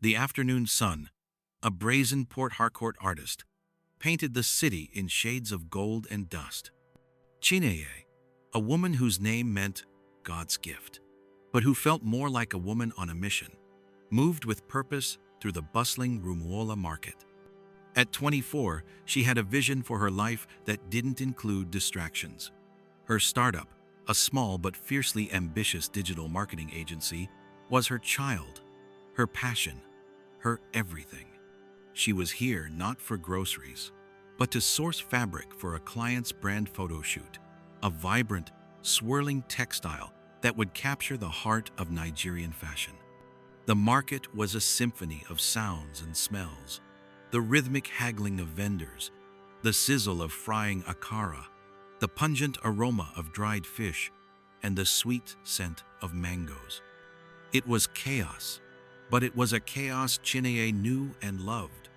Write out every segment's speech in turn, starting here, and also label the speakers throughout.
Speaker 1: The afternoon sun, a brazen Port Harcourt artist, painted the city in shades of gold and dust. Chineye, a woman whose name meant God's gift, but who felt more like a woman on a mission, moved with purpose through the bustling Rumuola market. At 24, she had a vision for her life that didn't include distractions. Her startup, a small but fiercely ambitious digital marketing agency, was her child, her passion, her everything. She was here not for groceries, but to source fabric for a client's brand photo shoot, a vibrant, swirling textile that would capture the heart of Nigerian fashion. The market was a symphony of sounds and smells, the rhythmic haggling of vendors, the sizzle of frying akara, the pungent aroma of dried fish, and the sweet scent of mangoes. It was chaos, but it was a chaos Chineye knew and loved.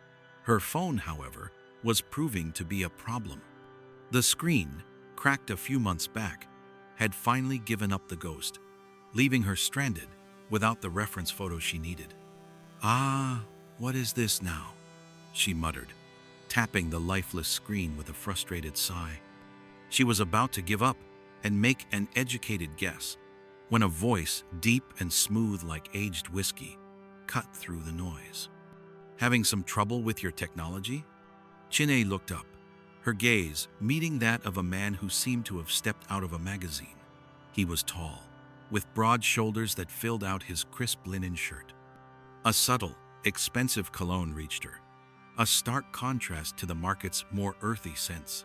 Speaker 1: Her phone, however, was proving to be a problem. The screen, cracked a few months back, had finally given up the ghost, leaving her stranded without the reference photo she needed. "Ah, what is this now?" she muttered, tapping the lifeless screen with a frustrated sigh. She was about to give up and make an educated guess when a voice, deep and smooth like aged whiskey, cut through the noise. "Having some trouble with your technology?" Chineye looked up, her gaze meeting that of a man who seemed to have stepped out of a magazine. He was tall, with broad shoulders that filled out his crisp linen shirt. A subtle, expensive cologne reached her, a stark contrast to the market's more earthy scents.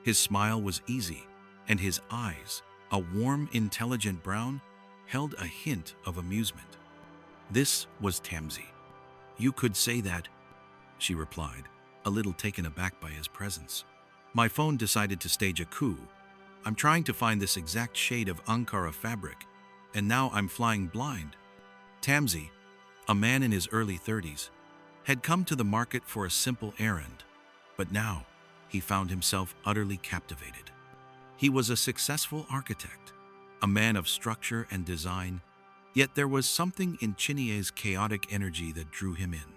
Speaker 1: His smile was easy, and his eyes, a warm, intelligent brown, held a hint of amusement. This was Tamsi. "You could say that," she replied, a little taken aback by his presence. "My phone decided to stage a coup. I'm trying to find this exact shade of Ankara fabric, and now I'm flying blind." Tamsi, a man in his early 30s, had come to the market for a simple errand, but now he found himself utterly captivated. He was a successful architect, a man of structure and design, yet there was something in Chineye's chaotic energy that drew him in.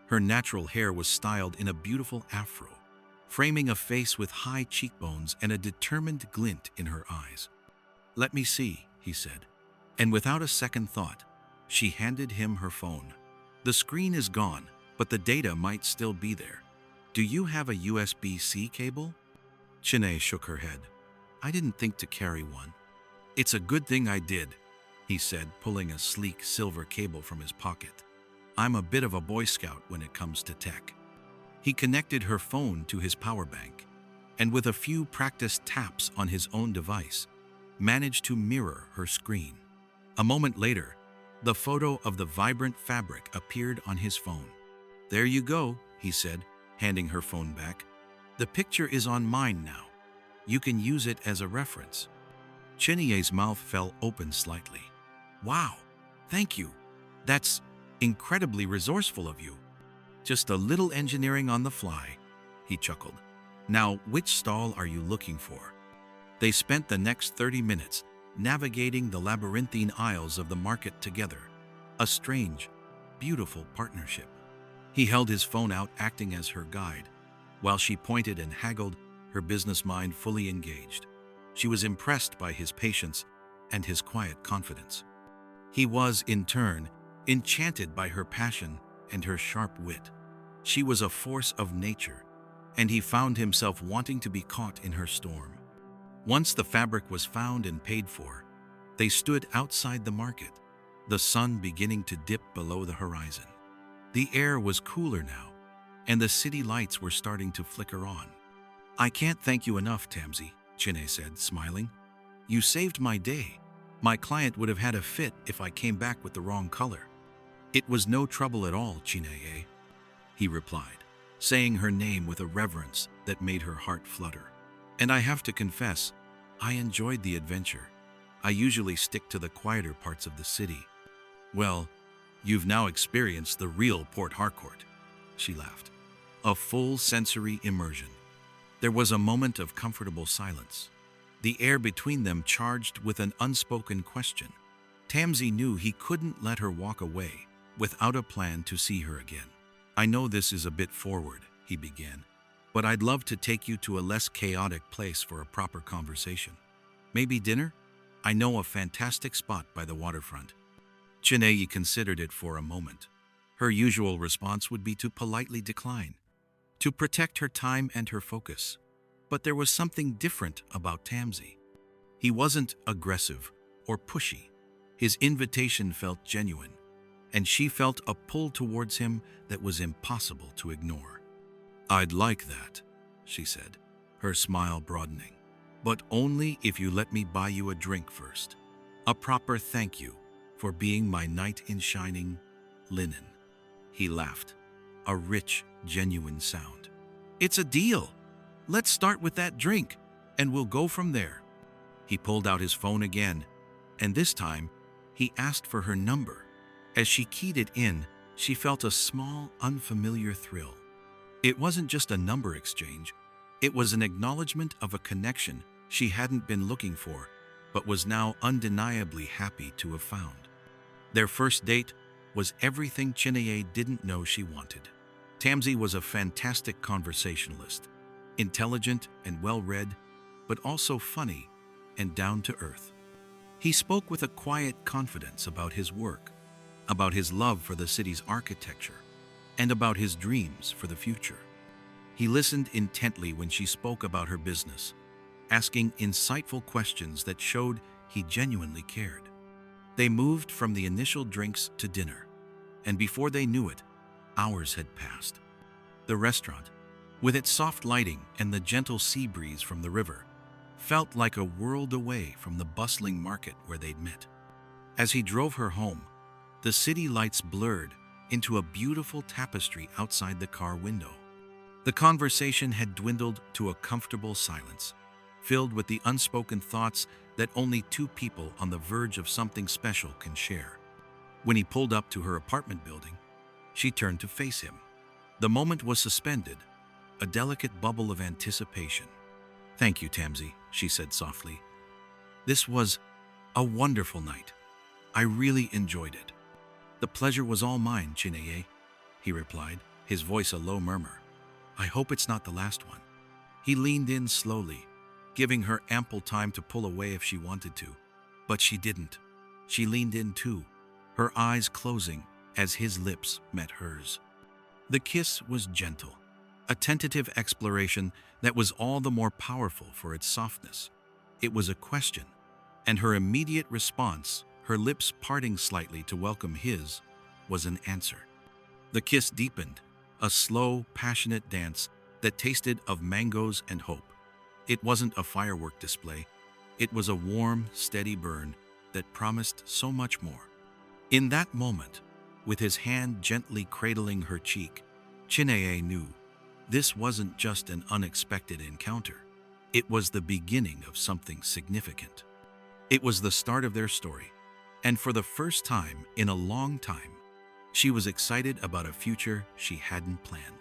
Speaker 1: Her natural hair was styled in a beautiful afro, framing a face with high cheekbones and a determined glint in her eyes. "Let me see," he said, and without a second thought, she handed him her phone. "The screen is gone, but the data might still be there. Do you have a USB-C cable?" Chineye shook her head. "I didn't think to carry one." "It's a good thing I did," he said, pulling a sleek silver cable from his pocket. "I'm a bit of a Boy Scout when it comes to tech." He connected her phone to his power bank, and with a few practiced taps on his own device, managed to mirror her screen. A moment later, the photo of the vibrant fabric appeared on his phone. "There you go," he said, handing her phone back. "The picture is on mine now. You can use it as a reference." Chineye's mouth fell open slightly. "Wow, thank you. That's incredibly resourceful of you." "Just a little engineering on the fly," he chuckled. "Now, which stall are you looking for?" They spent the next 30 minutes navigating the labyrinthine aisles of the market together, a strange, beautiful partnership. He held his phone out, acting as her guide, while she pointed and haggled, her business mind fully engaged. She was impressed by his patience and his quiet confidence. He was, in turn, enchanted by her passion and her sharp wit. She was a force of nature, and he found himself wanting to be caught in her storm. Once the fabric was found and paid for, they stood outside the market, the sun beginning to dip below the horizon. The air was cooler now, and the city lights were starting to flicker on. "I can't thank you enough, Tamsi," Chineye said, smiling. "You saved my day. My client would have had a fit if I came back with the wrong color." "It was no trouble at all, Chineye," he replied, saying her name with a reverence that made her heart flutter. "And I have to confess, I enjoyed the adventure. I usually stick to the quieter parts of the city." "Well, you've now experienced the real Port Harcourt," she laughed. A full sensory immersion. There was a moment of comfortable silence, the air between them charged with an unspoken question. Tamsi knew he couldn't let her walk away, without a plan to see her again. "I know this is a bit forward," he began, "but I'd love to take you to a less chaotic place for a proper conversation. Maybe dinner? I know a fantastic spot by the waterfront." Chineye considered it for a moment. Her usual response would be to politely decline, to protect her time and her focus. But there was something different about Tamsi. He wasn't aggressive or pushy. His invitation felt genuine, and she felt a pull towards him that was impossible to ignore. "I'd like that," she said, her smile broadening. "But only if you let me buy you a drink first. A proper thank you for being my knight in shining linen." He laughed, a rich, genuine sound. "It's a deal. Let's start with that drink, and we'll go from there." He pulled out his phone again, and this time, he asked for her number. As she keyed it in, she felt a small, unfamiliar thrill. It wasn't just a number exchange. It was an acknowledgement of a connection she hadn't been looking for, but was now undeniably happy to have found. Their first date was everything Chineye didn't know she wanted. Tamsi was a fantastic conversationalist, intelligent and well-read, but also funny and down-to-earth. He spoke with a quiet confidence about his work, about his love for the city's architecture, and about his dreams for the future. He listened intently when she spoke about her business, asking insightful questions that showed he genuinely cared. They moved from the initial drinks to dinner, and before they knew it, hours had passed. The restaurant, with its soft lighting and the gentle sea breeze from the river, felt like a world away from the bustling market where they'd met. As he drove her home, the city lights blurred into a beautiful tapestry outside the car window. The conversation had dwindled to a comfortable silence, filled with the unspoken thoughts that only two people on the verge of something special can share. When he pulled up to her apartment building, she turned to face him. The moment was suspended, a delicate bubble of anticipation. "Thank you, Tamsi," she said softly. "This was a wonderful night. I really enjoyed it." "The pleasure was all mine, Chineye," he replied, his voice a low murmur. "I hope it's not the last one." He leaned in slowly, giving her ample time to pull away if she wanted to. But she didn't. She leaned in too, her eyes closing as his lips met hers. The kiss was gentle, a tentative exploration that was all the more powerful for its softness. It was a question, and her immediate response, her lips parting slightly to welcome his, was an answer. The kiss deepened, a slow, passionate dance that tasted of mangoes and hope. It wasn't a firework display. It was a warm, steady burn that promised so much more. In that moment, with his hand gently cradling her cheek, Chineye knew this wasn't just an unexpected encounter. It was the beginning of something significant. It was the start of their story, and for the first time in a long time, she was excited about a future she hadn't planned.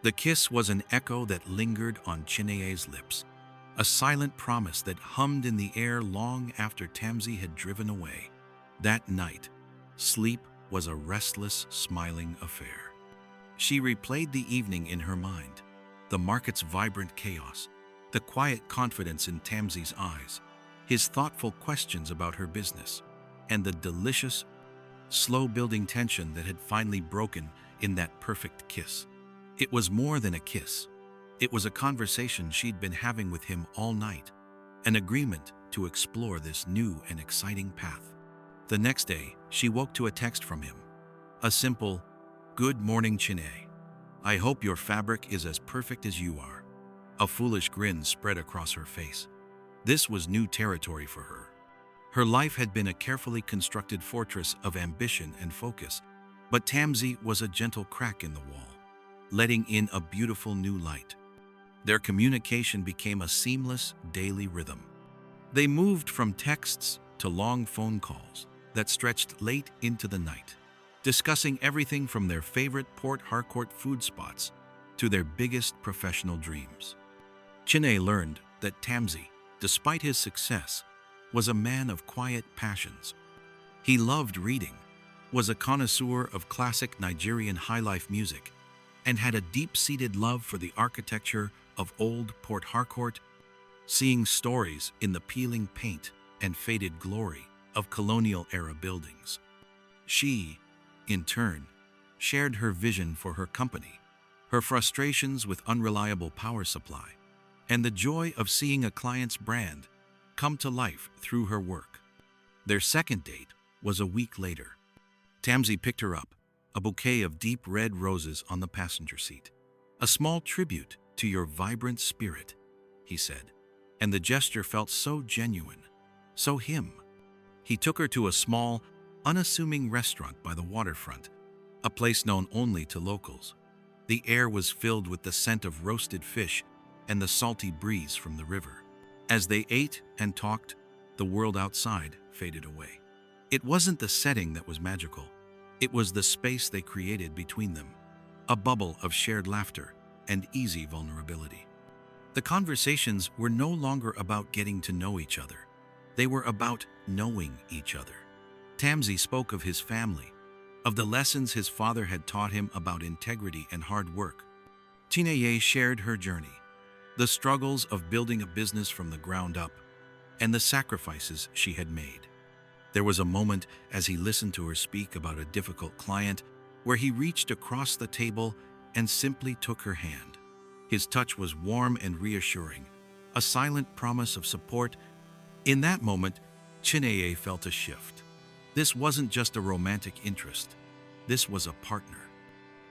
Speaker 1: The kiss was an echo that lingered on Chineye's lips, a silent promise that hummed in the air long after Tamsi had driven away. That night, sleep was a restless, smiling affair. She replayed the evening in her mind, the market's vibrant chaos, the quiet confidence in Tamsi's eyes, his thoughtful questions about her business, and the delicious, slow-building tension that had finally broken in that perfect kiss. It was more than a kiss. It was a conversation she'd been having with him all night, an agreement to explore this new and exciting path. The next day, she woke to a text from him. A simple, "Good morning, Chineye. I hope your fabric is as perfect as you are." A foolish grin spread across her face. This was new territory for her. Her life had been a carefully constructed fortress of ambition and focus, but Tamsi was a gentle crack in the wall, letting in a beautiful new light. Their communication became a seamless, daily rhythm. They moved from texts to long phone calls that stretched late into the night, discussing everything from their favorite Port Harcourt food spots to their biggest professional dreams. Chineye learned that Tamsi, despite his success, was a man of quiet passions. He loved reading, was a connoisseur of classic Nigerian highlife music and had a deep-seated love for the architecture of old Port Harcourt, seeing stories in the peeling paint and faded glory of colonial-era buildings. She, in turn, shared her vision for her company, her frustrations with unreliable power supply, and the joy of seeing a client's brand come to life through her work. Their second date was a week later. Tamsy picked her up, a bouquet of deep red roses on the passenger seat. "A small tribute to your vibrant spirit," he said, and the gesture felt so genuine, so him. He took her to a small, unassuming restaurant by the waterfront, a place known only to locals. The air was filled with the scent of roasted fish and the salty breeze from the river. As they ate and talked, the world outside faded away. It wasn't the setting that was magical. It was the space they created between them, a bubble of shared laughter and easy vulnerability. The conversations were no longer about getting to know each other. They were about knowing each other. Tamsy spoke of his family, of the lessons his father had taught him about integrity and hard work. Chineye shared her journey, the struggles of building a business from the ground up, and the sacrifices she had made. There was a moment as he listened to her speak about a difficult client where he reached across the table and simply took her hand. His touch was warm and reassuring, a silent promise of support. In that moment, Chineye felt a shift. This wasn't just a romantic interest. This was a partner.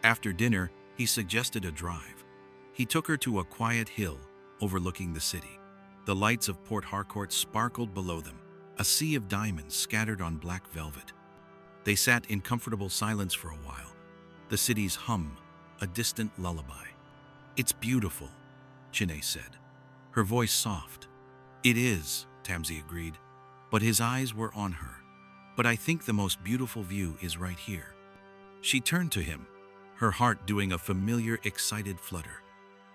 Speaker 1: After dinner, he suggested a drive. He took her to a quiet hill overlooking the city. The lights of Port Harcourt sparkled below them, a sea of diamonds scattered on black velvet. They sat in comfortable silence for a while, the city's hum a distant lullaby. "It's beautiful," Chineye said, her voice soft. "It is," Tamsy agreed, but his eyes were on her. "But I think the most beautiful view is right here." She turned to him, her heart doing a familiar, excited flutter.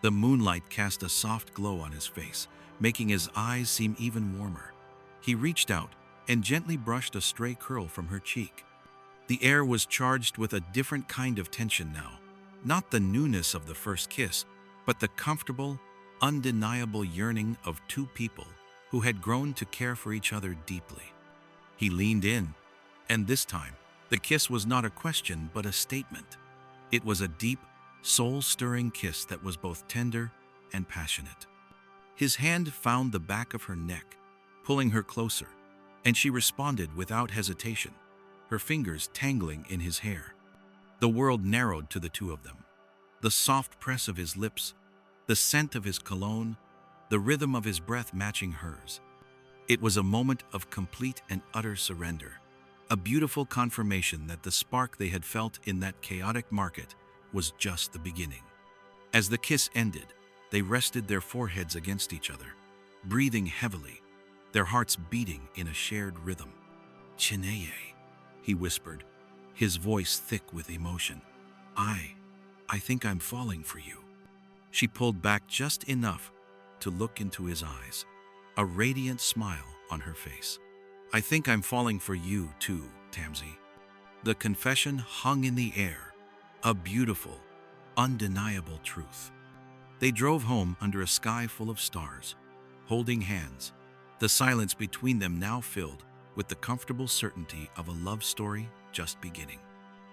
Speaker 1: The moonlight cast a soft glow on his face, making his eyes seem even warmer. He reached out and gently brushed a stray curl from her cheek. The air was charged with a different kind of tension now, not the newness of the first kiss, but the comfortable, undeniable yearning of two people who had grown to care for each other deeply. He leaned in, and this time, the kiss was not a question but a statement. It was a deep, soul-stirring kiss that was both tender and passionate. His hand found the back of her neck, pulling her closer, and she responded without hesitation, her fingers tangling in his hair. The world narrowed to the two of them. The soft press of his lips, the scent of his cologne, the rhythm of his breath matching hers. It was a moment of complete and utter surrender, a beautiful confirmation that the spark they had felt in that chaotic market was just the beginning. As the kiss ended, they rested their foreheads against each other, breathing heavily, their hearts beating in a shared rhythm. "Chineye," he whispered, his voice thick with emotion. I think I'm falling for you." She pulled back just enough to look into his eyes, a radiant smile on her face. "I think I'm falling for you too, Tamsy." The confession hung in the air, a beautiful, undeniable truth. They drove home under a sky full of stars, holding hands, the silence between them now filled with the comfortable certainty of a love story just beginning.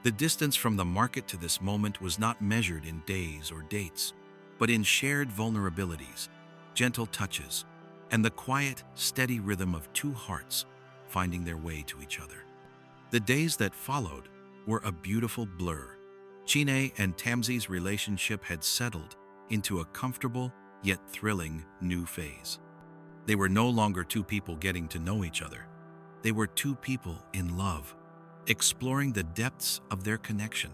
Speaker 1: The distance from the market to this moment was not measured in days or dates, but in shared vulnerabilities, gentle touches, and the quiet, steady rhythm of two hearts finding their way to each other. The days that followed were a beautiful blur. Chineye and Tamsy's relationship had settled into a comfortable yet thrilling new phase. They were no longer two people getting to know each other. They were two people in love, exploring the depths of their connection.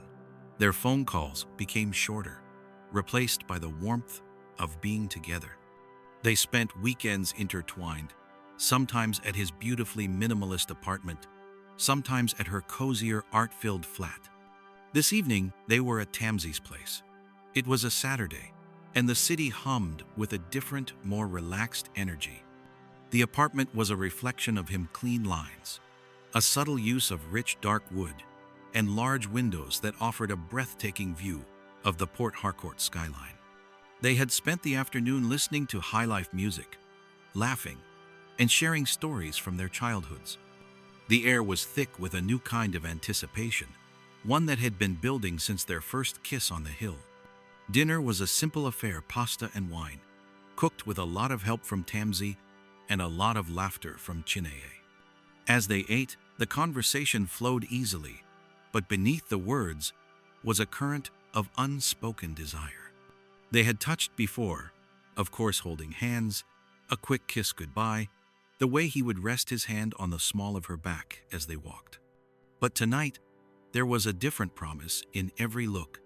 Speaker 1: Their phone calls became shorter, replaced by the warmth of being together. They spent weekends intertwined, sometimes at his beautifully minimalist apartment, sometimes at her cozier, art-filled flat. This evening, they were at Tamsy's place. It was a Saturday, and the city hummed with a different, more relaxed energy. The apartment was a reflection of his clean lines, a subtle use of rich dark wood, and large windows that offered a breathtaking view of the Port Harcourt skyline. They had spent the afternoon listening to high-life music, laughing, and sharing stories from their childhoods. The air was thick with a new kind of anticipation, one that had been building since their first kiss on the hill. Dinner was a simple affair: pasta and wine, cooked with a lot of help from Tamzi and a lot of laughter from Chineye. As they ate, the conversation flowed easily, but beneath the words was a current of unspoken desire. They had touched before, of course holding hands, a quick kiss goodbye, the way he would rest his hand on the small of her back as they walked. But tonight, there was a different promise in every look,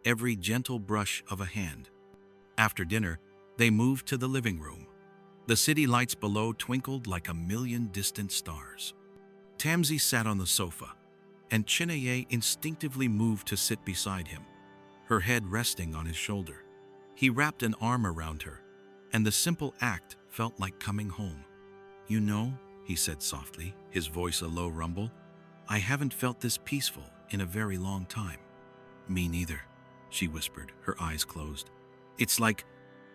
Speaker 1: every gentle brush of a hand. After dinner, they moved to the living room. The city lights below twinkled like a million distant stars. Tamzi sat on the sofa, and Chineye instinctively moved to sit beside him, her head resting on his shoulder. He wrapped an arm around her, and the simple act felt like coming home. "You know," he said softly, his voice a low rumble, "I haven't felt this peaceful in a very long time." "Me neither," she whispered, her eyes closed. "It's like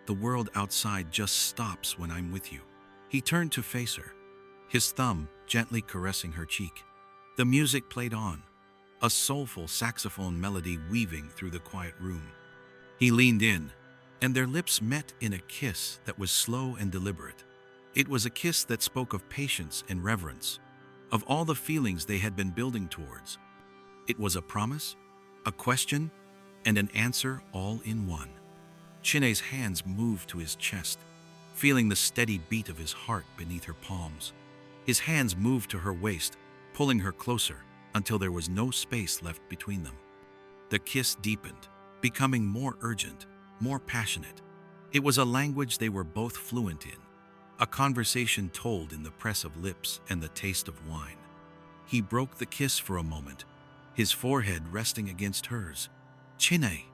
Speaker 1: the world outside just stops when I'm with you." He turned to face her, his thumb gently caressing her cheek. The music played on, a soulful saxophone melody weaving through the quiet room. He leaned in, and their lips met in a kiss that was slow and deliberate. It was a kiss that spoke of patience and reverence, of all the feelings they had been building towards. It was a promise, a question, and an answer all in one. Chineye's hands moved to his chest, feeling the steady beat of his heart beneath her palms. His hands moved to her waist, pulling her closer until there was no space left between them. The kiss deepened, becoming more urgent, more passionate. It was a language they were both fluent in, a conversation told in the press of lips and the taste of wine. He broke the kiss for a moment, his forehead resting against hers. "Chineye,"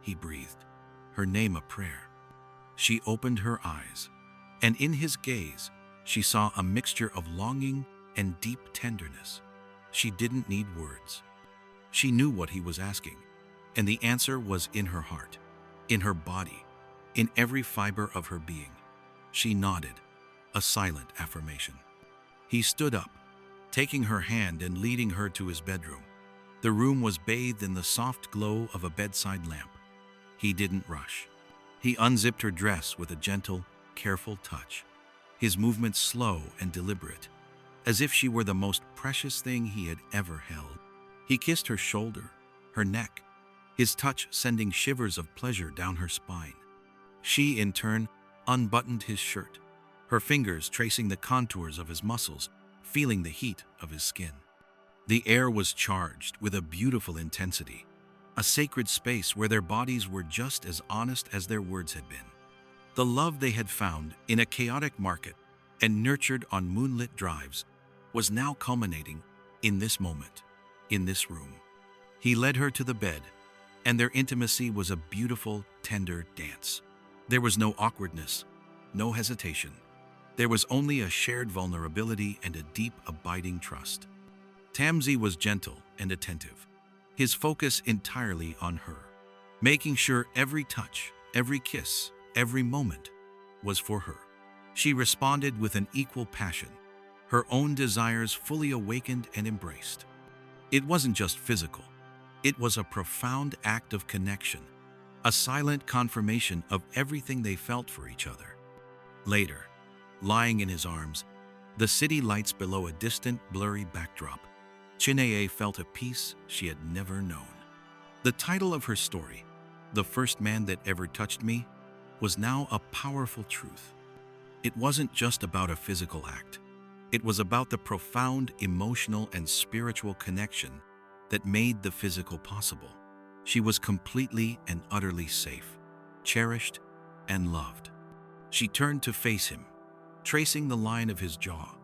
Speaker 1: he breathed, her name a prayer. She opened her eyes, and in his gaze, she saw a mixture of longing and deep tenderness. She didn't need words. She knew what he was asking, and the answer was in her heart, in her body, in every fiber of her being. She nodded, a silent affirmation. He stood up, taking her hand and leading her to his bedroom. The room was bathed in the soft glow of a bedside lamp. He didn't rush. He unzipped her dress with a gentle, careful touch, his movements slow and deliberate, as if she were the most precious thing he had ever held. He kissed her shoulder, her neck, his touch sending shivers of pleasure down her spine. She, in turn, unbuttoned his shirt, her fingers tracing the contours of his muscles, feeling the heat of his skin. The air was charged with a beautiful intensity, a sacred space where their bodies were just as honest as their words had been. The love they had found in a chaotic market and nurtured on moonlit drives was now culminating in this moment, in this room. He led her to the bed, and their intimacy was a beautiful, tender dance. There was no awkwardness, no hesitation. There was only a shared vulnerability and a deep, abiding trust. Tamzi was gentle and attentive, his focus entirely on her, making sure every touch, every kiss, every moment was for her. She responded with an equal passion, her own desires fully awakened and embraced. It wasn't just physical. It was a profound act of connection, a silent confirmation of everything they felt for each other. Later, lying in his arms, the city lights below a distant, blurry backdrop, Chineye felt a peace she had never known. The title of her story, "The First Man That Ever Touched Me," was now a powerful truth. It wasn't just about a physical act. It was about the profound emotional and spiritual connection that made the physical possible. She was completely and utterly safe, cherished, and loved. She turned to face him, tracing the line of his jaw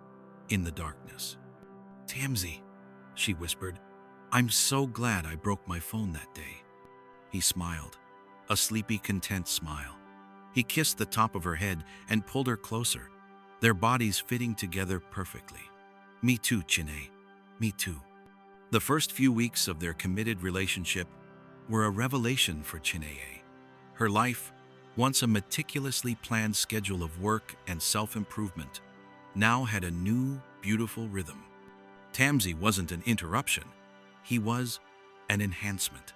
Speaker 1: in the darkness. "Tamzi," she whispered, "I'm so glad I broke my phone that day." He smiled, a sleepy, content smile. He kissed the top of her head and pulled her closer, their bodies fitting together perfectly. "Me too, Chineye. Me too." The first few weeks of their committed relationship were a revelation for Chineye. Her life, once a meticulously planned schedule of work and self-improvement, now had a new, beautiful rhythm. Tamsi wasn't an interruption. He was an enhancement.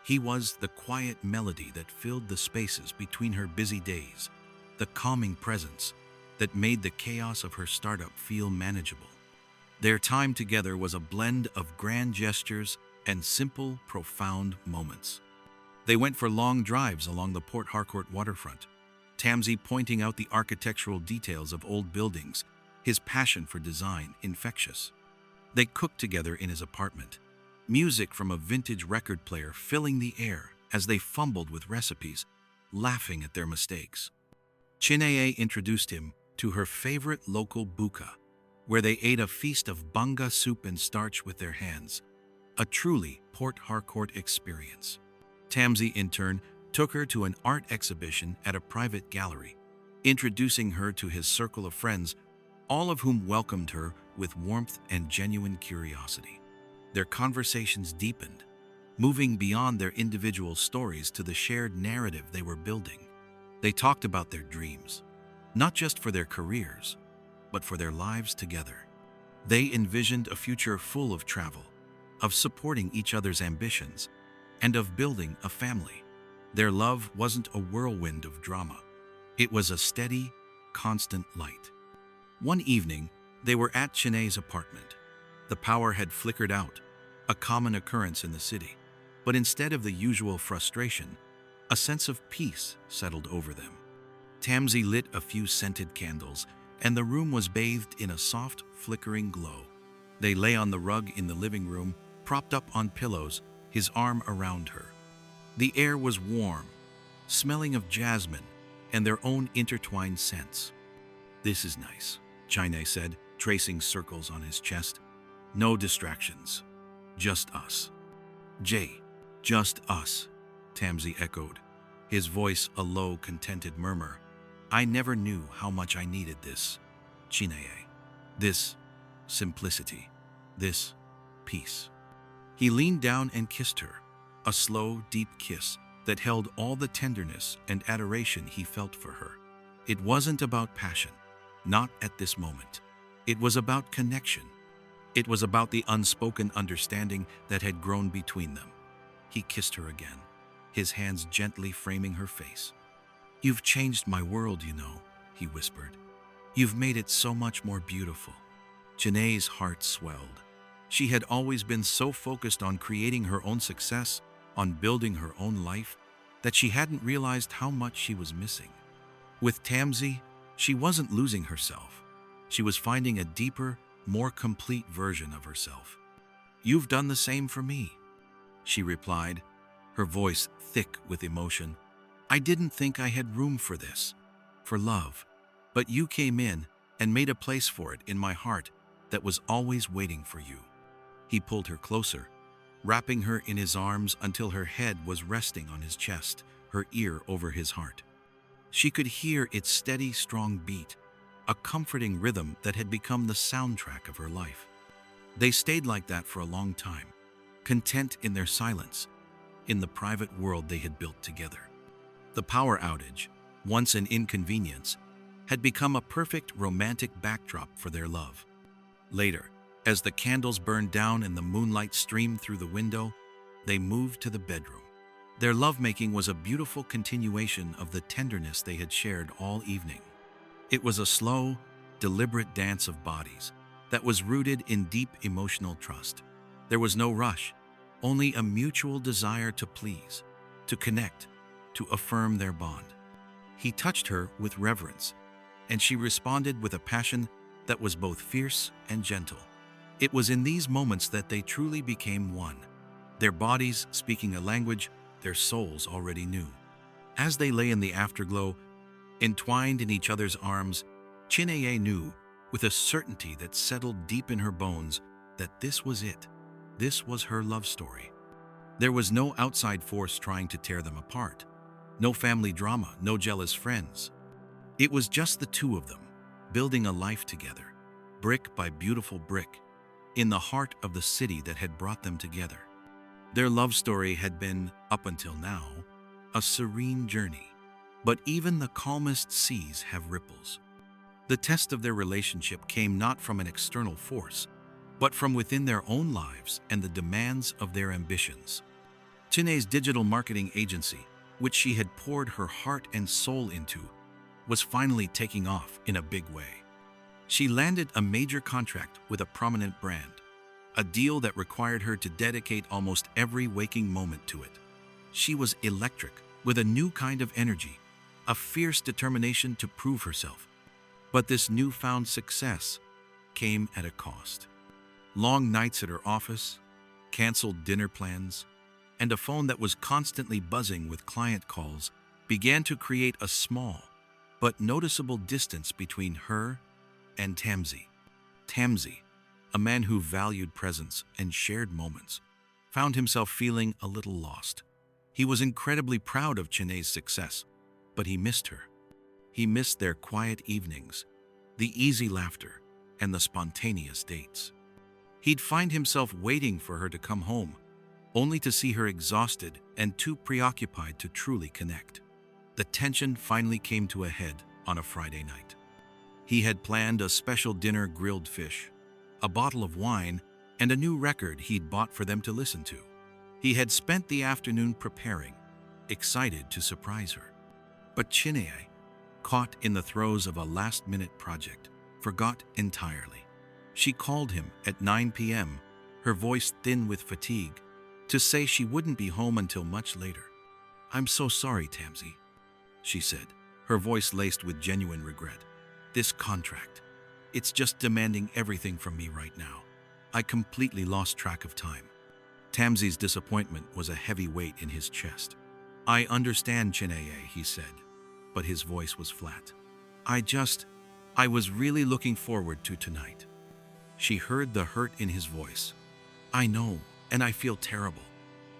Speaker 1: He was the quiet melody that filled the spaces between her busy days, the calming presence that made the chaos of her startup feel manageable. Their time together was a blend of grand gestures and simple, profound moments. They went for long drives along the Port Harcourt waterfront, Tamsi pointing out the architectural details of old buildings, his passion for design infectious. They cooked together in his apartment, music from a vintage record player filling the air as they fumbled with recipes, laughing at their mistakes. Chineye introduced him to her favorite local buka, where they ate a feast of banga soup and starch with their hands, a truly Port Harcourt experience. Tamsi, in turn, took her to an art exhibition at a private gallery, introducing her to his circle of friends, all of whom welcomed her with warmth and genuine curiosity. Their conversations deepened, moving beyond their individual stories to the shared narrative they were building. They talked about their dreams, not just for their careers, but for their lives together. They envisioned a future full of travel, of supporting each other's ambitions, and of building a family. Their love wasn't a whirlwind of drama. It was a steady, constant light. One evening, they were at Chineye's apartment. The power had flickered out, a common occurrence in the city. But instead of the usual frustration, a sense of peace settled over them. Tamsi lit a few scented candles, and the room was bathed in a soft, flickering glow. They lay on the rug in the living room, propped up on pillows, his arm around her. The air was warm, smelling of jasmine and their own intertwined scents. "This is nice," Chineye said, tracing circles on his chest. "No distractions. Just us." Just us," Tamsi echoed, his voice a low, contented murmur. "I never knew how much I needed this, Chineye. This simplicity, this peace." He leaned down and kissed her, a slow, deep kiss that held all the tenderness and adoration he felt for her. It wasn't about passion, not at this moment. It was about connection. It was about the unspoken understanding that had grown between them. He kissed her again, his hands gently framing her face. "You've changed my world, you know," he whispered. "You've made it so much more beautiful." Janae's heart swelled. She had always been so focused on creating her own success, on building her own life, that she hadn't realized how much she was missing. With Tamsi, she wasn't losing herself. She was finding a deeper, more complete version of herself. "You've done the same for me," she replied, her voice thick with emotion. "I didn't think I had room for this, for love, but you came in and made a place for it in my heart that was always waiting for you." He pulled her closer, wrapping her in his arms until her head was resting on his chest, her ear over his heart. She could hear its steady, strong beat, a comforting rhythm that had become the soundtrack of her life. They stayed like that for a long time, content in their silence, in the private world they had built together. The power outage, once an inconvenience, had become a perfect romantic backdrop for their love. Later, as the candles burned down and the moonlight streamed through the window, they moved to the bedroom. Their lovemaking was a beautiful continuation of the tenderness they had shared all evening. It was a slow, deliberate dance of bodies that was rooted in deep emotional trust. There was no rush, only a mutual desire to please, to connect, to affirm their bond. He touched her with reverence, and she responded with a passion that was both fierce and gentle. It was in these moments that they truly became one, their bodies speaking a language their souls already knew. As they lay in the afterglow, entwined in each other's arms, Chineye knew, with a certainty that settled deep in her bones, that this was it. This was her love story. There was no outside force trying to tear them apart. No family drama, no jealous friends. It was just the two of them, building a life together, brick by beautiful brick, in the heart of the city that had brought them together. Their love story had been, up until now, a serene journey. But even the calmest seas have ripples. The test of their relationship came not from an external force, but from within their own lives and the demands of their ambitions. Chine's digital marketing agency, which she had poured her heart and soul into, was finally taking off in a big way. She landed a major contract with a prominent brand, a deal that required her to dedicate almost every waking moment to it. She was electric, with a new kind of energy, a fierce determination to prove herself. But this newfound success came at a cost. Long nights at her office, canceled dinner plans, and a phone that was constantly buzzing with client calls began to create a small but noticeable distance between her and Tamzi. Tamzi, a man who valued presence and shared moments, found himself feeling a little lost. He was incredibly proud of Chine's success, but he missed her. He missed their quiet evenings, the easy laughter, and the spontaneous dates. He'd find himself waiting for her to come home, only to see her exhausted and too preoccupied to truly connect. The tension finally came to a head on a Friday night. He had planned a special dinner, grilled fish, a bottle of wine, and a new record he'd bought for them to listen to. He had spent the afternoon preparing, excited to surprise her. But Chine, caught in the throes of a last-minute project, forgot entirely. She called him at 9 p.m., her voice thin with fatigue, to say she wouldn't be home until much later. "I'm so sorry, Tamzi," she said, her voice laced with genuine regret. "This contract, it's just demanding everything from me right now. I completely lost track of time." Tamzi's disappointment was a heavy weight in his chest. "I understand, Chineye," he said, but his voice was flat. I was really looking forward to tonight." She heard the hurt in his voice. "I know, and I feel terrible.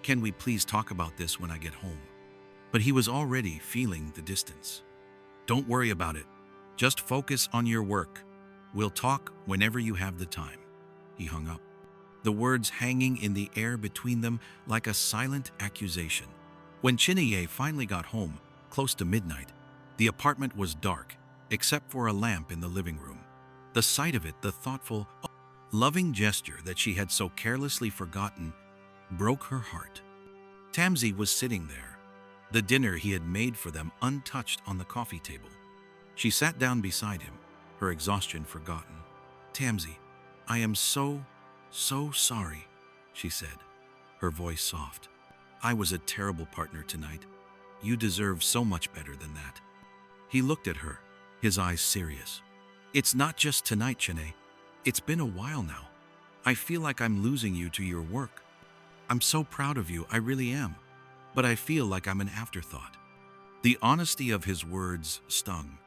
Speaker 1: Can we please talk about this when I get home?" But he was already feeling the distance. "Don't worry about it. Just focus on your work. We'll talk whenever you have the time." He hung up, the words hanging in the air between them like a silent accusation. When Chineye finally got home, close to midnight, the apartment was dark, except for a lamp in the living room. The sight of it, the thoughtful, loving gesture that she had so carelessly forgotten, broke her heart. Tamzi was sitting there, the dinner he had made for them untouched on the coffee table. She sat down beside him, her exhaustion forgotten. "Tamzi, I am so sorry," she said, her voice soft. "I was a terrible partner tonight. You deserve so much better than that." He looked at her, his eyes serious. "It's not just tonight, Chine. It's been a while now. I feel like I'm losing you to your work. I'm so proud of you, I really am. But I feel like I'm an afterthought." The honesty of his words stung,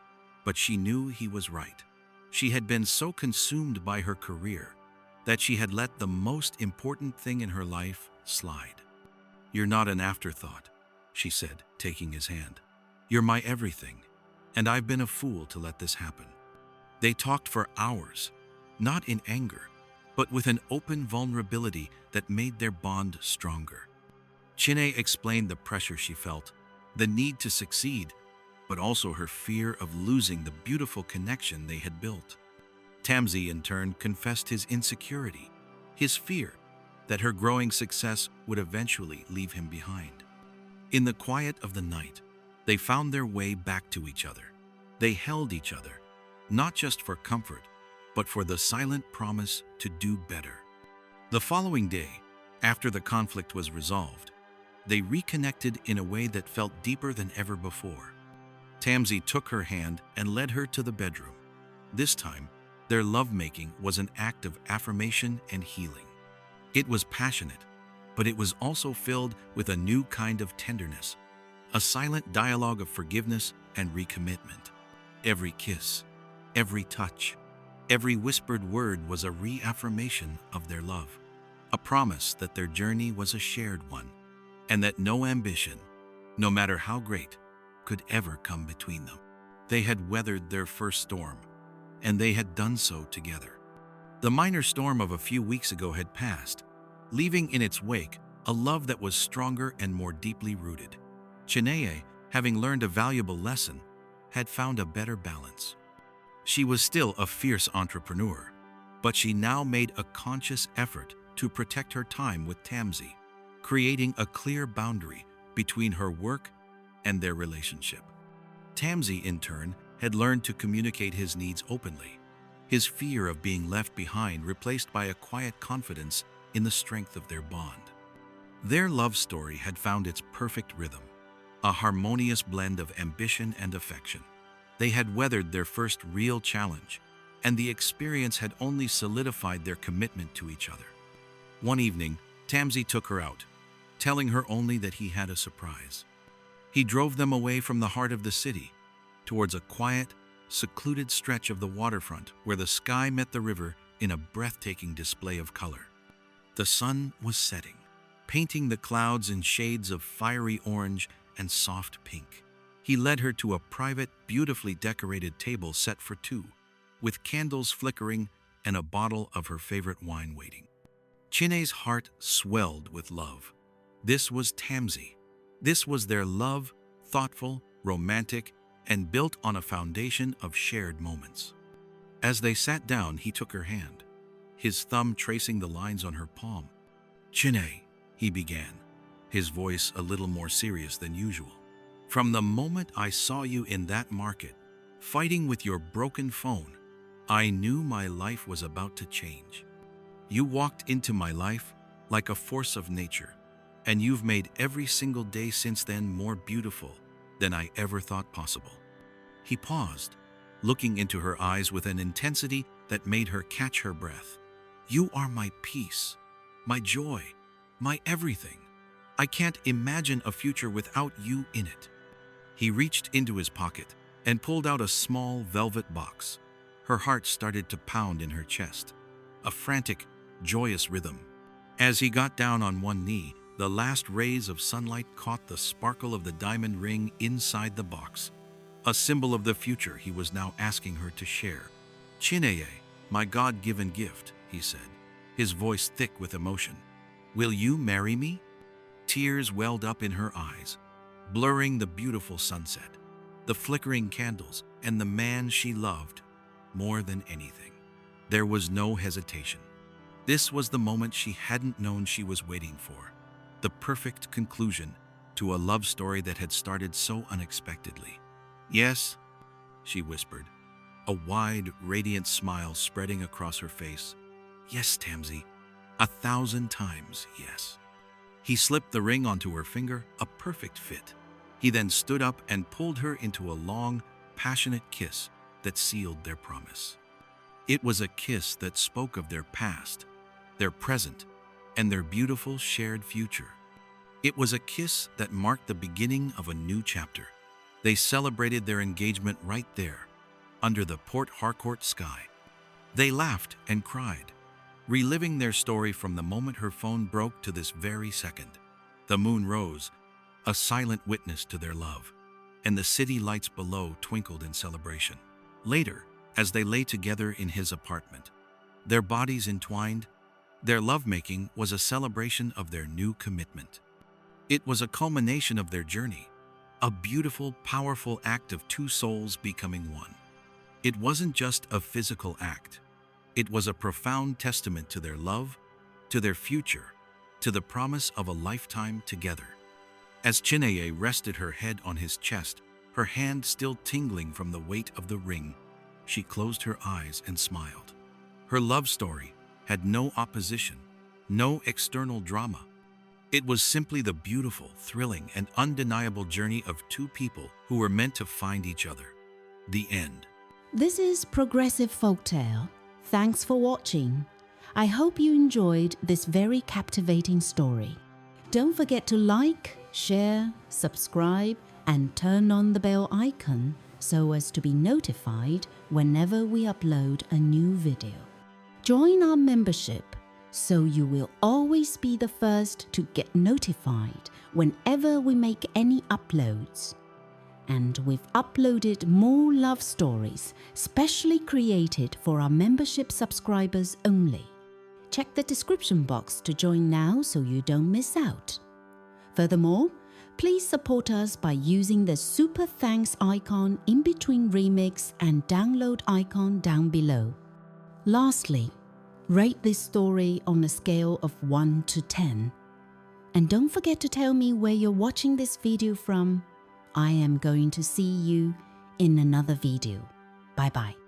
Speaker 1: but she knew he was right. She had been so consumed by her career that she had let the most important thing in her life slide. "You're not an afterthought," she said, taking his hand. "You're my everything, and I've been a fool to let this happen." They talked for hours, not in anger, but with an open vulnerability that made their bond stronger. Chine explained the pressure she felt, the need to succeed, but also her fear of losing the beautiful connection they had built. Tamzi, in turn, confessed his insecurity, his fear that her growing success would eventually leave him behind. In the quiet of the night, they found their way back to each other. They held each other, not just for comfort, but for the silent promise to do better. The following day, after the conflict was resolved, they reconnected in a way that felt deeper than ever before. Tamzi took her hand and led her to the bedroom. This time, their lovemaking was an act of affirmation and healing. It was passionate, but it was also filled with a new kind of tenderness, a silent dialogue of forgiveness and recommitment. Every kiss, every touch, every whispered word was a reaffirmation of their love, a promise that their journey was a shared one, and that no ambition, no matter how great, could ever come between them. They had weathered their first storm, and they had done so together. The minor storm of a few weeks ago had passed, leaving in its wake a love that was stronger and more deeply rooted. Chineye, having learned a valuable lesson, had found a better balance. She was still a fierce entrepreneur, but she now made a conscious effort to protect her time with Tamsi, creating a clear boundary between her work and their relationship. Tamsi, in turn, had learned to communicate his needs openly, his fear of being left behind replaced by a quiet confidence in the strength of their bond. Their love story had found its perfect rhythm, a harmonious blend of ambition and affection. They had weathered their first real challenge, and the experience had only solidified their commitment to each other. One evening, Tamsi took her out, telling her only that he had a surprise. He drove them away from the heart of the city, towards a quiet, secluded stretch of the waterfront where the sky met the river in a breathtaking display of color. The sun was setting, painting the clouds in shades of fiery orange and soft pink. He led her to a private, beautifully decorated table set for two, with candles flickering and a bottle of her favorite wine waiting. Chineye's heart swelled with love. This was Tamsi. This was their love, thoughtful, romantic, and built on a foundation of shared moments. As they sat down, he took her hand, his thumb tracing the lines on her palm. "Chineye," he began, his voice a little more serious than usual. "From the moment I saw you in that market, fighting with your broken phone, I knew my life was about to change. You walked into my life like a force of nature, and you've made every single day since then more beautiful than I ever thought possible." He paused, looking into her eyes with an intensity that made her catch her breath. "You are my peace, my joy, my everything. I can't imagine a future without you in it." He reached into his pocket and pulled out a small velvet box. Her heart started to pound in her chest, a frantic, joyous rhythm. As he got down on one knee, the last rays of sunlight caught the sparkle of the diamond ring inside the box, a symbol of the future he was now asking her to share. "Chineye, my God-given gift," he said, his voice thick with emotion. "Will you marry me?" Tears welled up in her eyes, blurring the beautiful sunset, the flickering candles, and the man she loved more than anything. There was no hesitation. This was the moment she hadn't known she was waiting for, the perfect conclusion to a love story that had started so unexpectedly. "Yes," she whispered, a wide, radiant smile spreading across her face. "Yes, Tamsi, 1,000 times yes." He slipped the ring onto her finger, a perfect fit. He then stood up and pulled her into a long, passionate kiss that sealed their promise. It was a kiss that spoke of their past, their present, and their beautiful shared future. It was a kiss that marked the beginning of a new chapter. They celebrated their engagement right there, under the Port Harcourt sky. They laughed and cried, reliving their story from the moment her phone broke to this very second. The moon rose, a silent witness to their love, and the city lights below twinkled in celebration. Later, as they lay together in his apartment, their bodies entwined, their lovemaking was a celebration of their new commitment. It was a culmination of their journey, a beautiful, powerful act of two souls becoming one. It wasn't just a physical act. It was a profound testament to their love, to their future, to the promise of a lifetime together. As Chineye rested her head on his chest, her hand still tingling from the weight of the ring, she closed her eyes and smiled. Her love story had no opposition, no external drama. It was simply the beautiful, thrilling, and undeniable journey of two people who were meant to find each other. The end.
Speaker 2: This is Progressive Folktale. Thanks for watching. I hope you enjoyed this very captivating story. Don't forget to like, share, subscribe, and turn on the bell icon so as to be notified whenever we upload a new video. Join our membership so you will always be the first to get notified whenever we make any uploads. and we've uploaded more love stories specially created for our membership subscribers only. Check the description box to join now so you don't miss out. Furthermore, please support us by using the super thanks icon in between remix and download icon down below. Lastly, rate this story on a scale of 1 to 10. And don't forget to tell me where you're watching this video from. I am going to see you in another video. Bye bye.